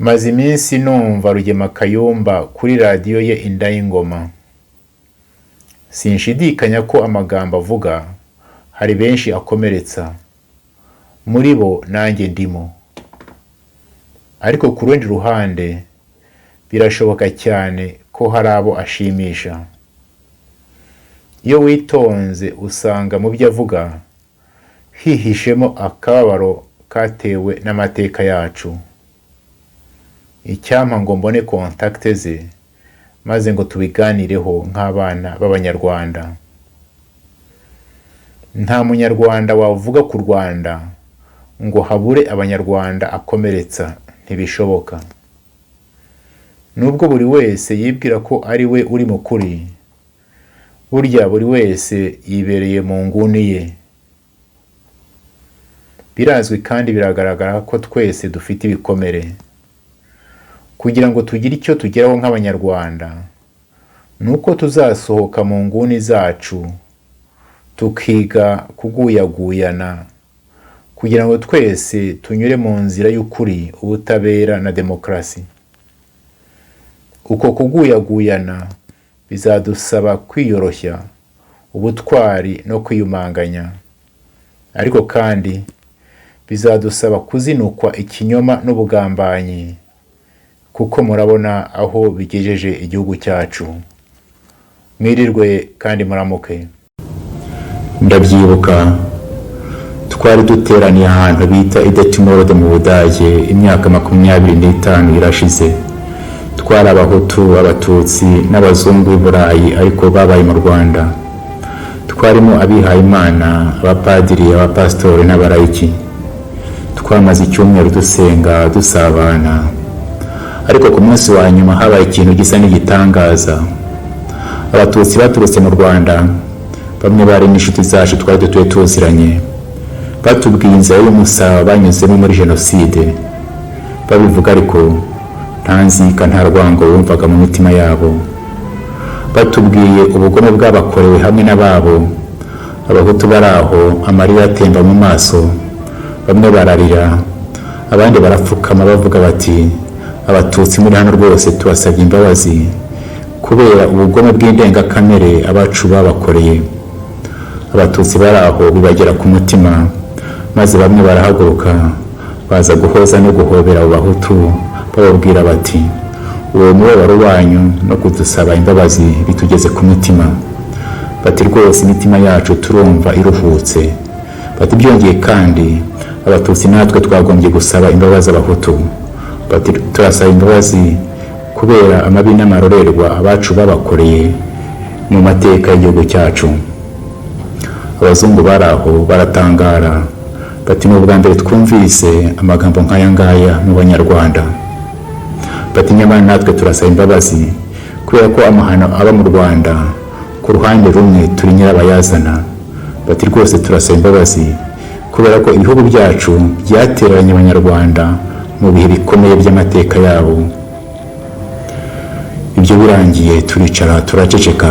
Maze iminsi numva Rugema Kayumba kuri radiyo ye Inda y'Ingoma. Sinshidikanya ko amagambo avuga hari benshi akomeretsa, muri bo nanjye ndimo. Ariko ku rundi ruhande birashoboka cyane ko hari abo ashimisha. Iyo witonze usanga mu byo avuga hihishemo akababaro katewe n'amateka yacu. Icyampa ngo mbone kontakte ze maze ngo tubiganireho nk'abana b'Abanyarwanda. Nta munyarwanda wavuga ku Rwanda ngo habure Abanyarwanda akomeretsa, ntibishoboka. Nubwo buri wese yibwira ko ari we uri mu kuri, burya buri wese yibereye mu nguni ye. Birazwi kandi biragaragara ko twese dufite ibikomere. Kugira ngo tugire icyo tugeraho nk'Abanyarwanda, nuko tuzasohoka mu nguni zacu tukiga kuguyaguyana, kugira ngo twese tunyure mu nzira y'ukuri, ubutabera na demokarasi. Uko kuguyaguyana bizadusaba kwiyoroshya, ubutwari no kwiyumanganya, ariko kandi bizadusaba kuzinukwa ikinyoma n'ubugambanyi, kuko murabona aho bigejeje igihugu cyacu. Mwirirwe kandi muramuke. Ndabyibuka twari duteraniye ahantu bita Idetimorode mu Budage imyaka 25 irashize. Twari Abahutu, Abatutsi n'Abazungu b'i Burayi ariko babaye mu Rwanda. Twarimo abihaye Imana, abapadiri, abapastori n'abarayiki. Twamaze icyumweru dusenga dusabana. Ariko ku munsi wa nyuma habaye ikintu gisa n'igitangaza. Abatutsi baturutse mu Rwanda, bamwe bari n'inshuti zacu twari dutuye tuziranye, batubwiye inzira y'umusaraba banyuzemo muri jenoside. Babivuga ariko nta nzika, nta rwango bumvaga mu mitima yabo. Batubwiye ubugome bw'abakorewe hamwe n'ababo. Abahutu bari aho, amarira atemba mu maso, bamwe bararira, abandi barapfukama bavuga bati, Abatutsi muri hano rwose tubasabye imbabazi kubera ubugome bw'indengakamere abacu babakoreye. Abatutsi bari aho bibagera ku mutima, maze bamwe barahaguruka baza guhoza no guhobera abo Bahutu, bababwira bati, uwo mubabaro wanyu no kudusaba imbabazi bitugeze ku mutima. Bati rwose imitima yacu turumva iruhutse. Bati byongeye kandi Abatutsi natwe twagombye gusaba imbabazi Abahutu. Bati turasaba imbabazi kubera amabi n'amarorerwa abacu babakoreye mu mateka y'igihugu cyacu. Abazungu bari aho baratangara, bati ni ubwa mbere twumvise amagambo nk'aya ngaya mu Banyarwanda. Bati nyamara natwe turasaba imbabazi kubera ko amahano aba mu Rwanda ku ruhande rumwe turi nyirabayazana. Bati rwose turasaba imbabazi kubera ko ibihugu byacu byateranye Abanyarwanda mu bihe bikomeye by'amateka yabo. Ibyo birangiye turicara turaceceka.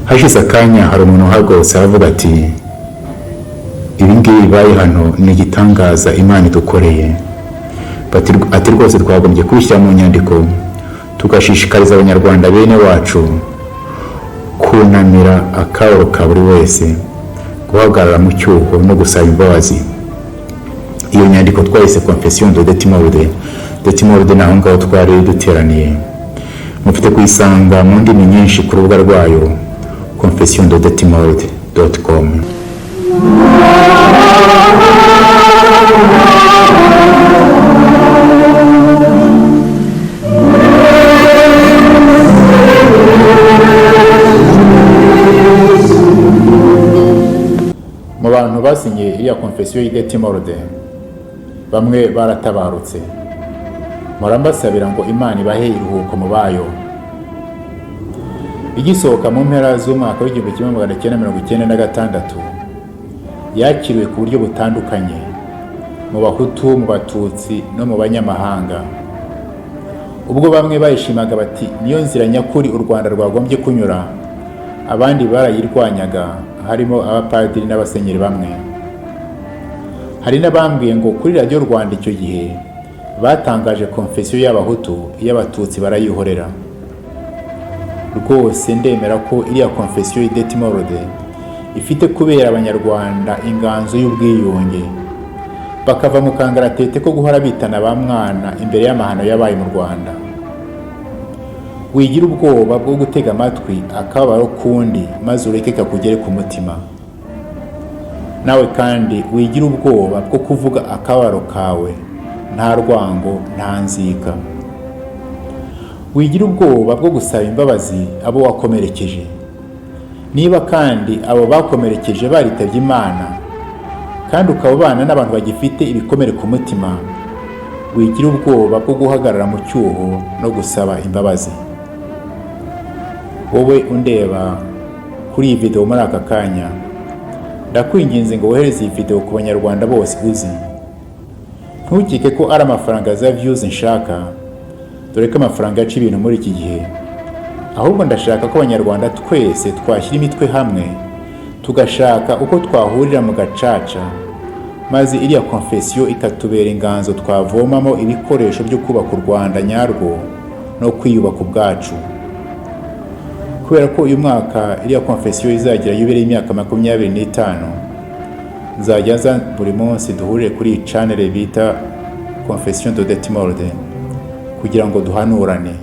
Hashize akanya hari umuntu uhagurutse aravuga ati, ibi ngibi bibaye hano ni igitangaza Imana idukoreye. Ati rwose twagombye kubishyira mu nyandiko tugashishikariza Abanyarwanda bene wacu kunamira akababaro ka buri wese, guhagarara mu cyuho no gusaba imbabazi. Iyo nyandiko twayise Confession de Detimorode. Detimorode naho ngaho twari duteraniye. Mufite kuyisanga mu ndimi nyinshi ku rubuga rwayo confessiondedetimorode.com. Mu bantu basinye iriya Confession y'Idetimorode, bamwe baratabarutse. Murambasabira ngo Imana ibahe iruhuko mu bayo. Igisohoka mu mpera z'umwaka w'1996 yakiriwe ku buryo butandukanye mu Bahutu, mu Batutsi no mu banyamahanga. Ubwo bamwe bayishimaga bati niyo nzira nyakuri u Rwanda rwagombye kunyura, abandi barayirwanyaga, harimo abapadiri n'abasenyeri bamwe. Hari n'abambwiye ngo kuri Radio Rwanda icyo gihe batangaje konfesiyo y'abahutu, iy'abatutsi barayihorera. Rwose ndemera ko iriya konfesiyo y'Idetimorode ifite kubera abanyarwanda inganzo y'ubwiyunge, bakava mu kangaratete ko guhora bitana ba mwana imbere y'amahano yabaye mu Rwanda. Wigira ubwoba bwo gutega amatwi akababaro kundi maze ureke kakugere ku mutima. Nawe kandi wigira ubwoba bwo kuvuga akababaro kawe nta rwango, nta nzika. Wigira ubwoba bwo gusaba imbabazi abo wakomerekeje. Niba kandi abo bakomerekeje baritabye Imana kandi ukaba ubana n'abantu bagifite ibikomere ku mutima, wigira ubwoba bwo guhagarara mu cyuho no gusaba imbabazi. Wowe undeba kuri iyi video muri aka kanya, ndakwinginze ngo wohereze iyi video ku banyarwanda bose uzi. Ntukike ko ari amafaranga za views nshaka, dore ko amafaranga yaca ibintu muri iki gihe. Ahubwo ndashaka ko abanyarwanda twese twashyira imitwe hamwe, tugashaka uko twahurira mu gacaca, maze iriya konfesiyo ikatubera inganzo twavomamo ibikoresho byo kubaka u Rwanda nyarwo no kwiyubaka ubwacu. Kubera ko uyu mwaka iriya konfesiyo izagira yubereye imyaka 25, nzajya nza buri munsi duhurire kuri iyi channel bita Confession d'Idetimorode kugira ngo duhanurane.